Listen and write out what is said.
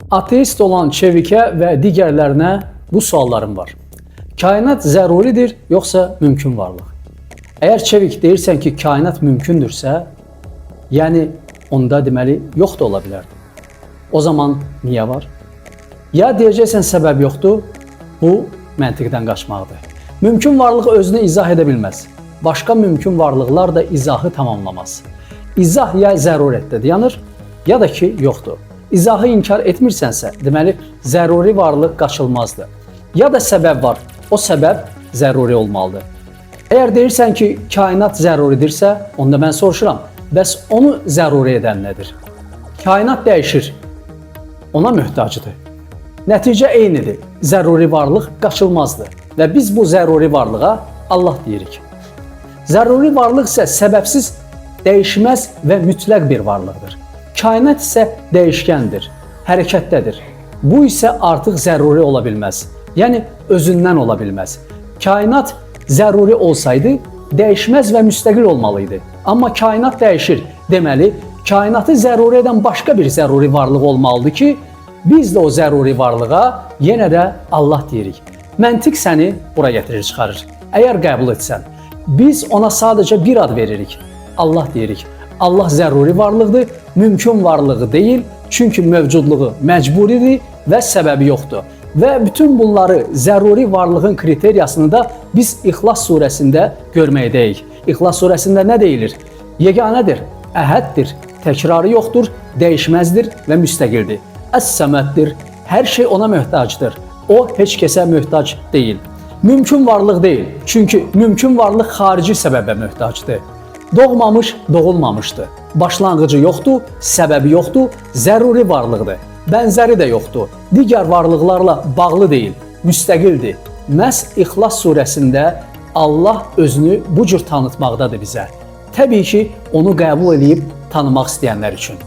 Ateist olan Çevikə və digərlərinə bu suallarım var. Kainat zəruridir, yoxsa mümkün varlıq? Əgər Çevik deyirsən ki, kainat mümkündürsə, yəni onda deməli yox da ola bilər. O zaman niyə var? Ya deyəcəksən səbəb yoxdur, bu məntiqdən qaçmaqdır. Mümkün varlıq özünü izah edə bilməz. Başqa mümkün varlıqlar da izahı tamamlamaz. İzah ya zərurətdə dayanır, ya da ki, yoxdur. İzahı inkar etmirsənsə, deməli, zəruri varlıq qaçılmazdır. Ya da səbəb var, o səbəb zəruri olmalıdır. Əgər deyirsən ki, kainat zəruridirsə, onda mən soruşuram, bəs onu zəruri edən nədir? Kainat dəyişir, ona möhtacıdır. Nəticə eynidir, zəruri varlıq qaçılmazdır və biz bu zəruri varlığa Allah deyirik. Zəruri varlıq isə səbəbsiz, dəyişməz və mütləq bir varlıqdır. Kainat isə dəyişkəndir, hərəkətdədir. Bu isə artıq zəruri ola bilməz, yəni özündən ola bilməz. Kainat zəruri olsaydı, dəyişməz və müstəqil olmalıydı. Amma kainat dəyişir, deməli, kainatı zəruri edən başqa bir zəruri varlıq olmalıdır ki, biz də o zəruri varlığa yenə də Allah deyirik. Məntiq səni bura gətirir, çıxarır. Əgər qəbul etsən, biz ona sadəcə bir ad veririk, Allah deyirik. Allah zəruri varlıqdır, mümkün varlığı deyil, çünki mövcudluğu məcburidir və səbəbi yoxdur. Və bütün bunları zəruri varlığın kriteriyasını da biz İxlas surəsində görməkdəyik. İxlas surəsində nə deyilir? Yeganədir, əhəddir, təkrarı yoxdur, dəyişməzdir və müstəqildir. Əs-səməddir, hər şey ona möhtacdır. O, heç kəsə möhtac deyil. Mümkün varlıq deyil, çünki mümkün varlıq xarici səbəbə möhtacdır. Doğmamış, doğulmamışdır. Başlanğıcı yoxdur, səbəbi yoxdur, zəruri varlıqdır. Bənzəri də yoxdur. Digər varlıqlarla bağlı deyil, müstəqildir. Məhz İxlas surəsində Allah özünü bu cür tanıtmaqdadır bizə. Təbii ki, onu qəbul edib tanımaq istəyənlər üçün.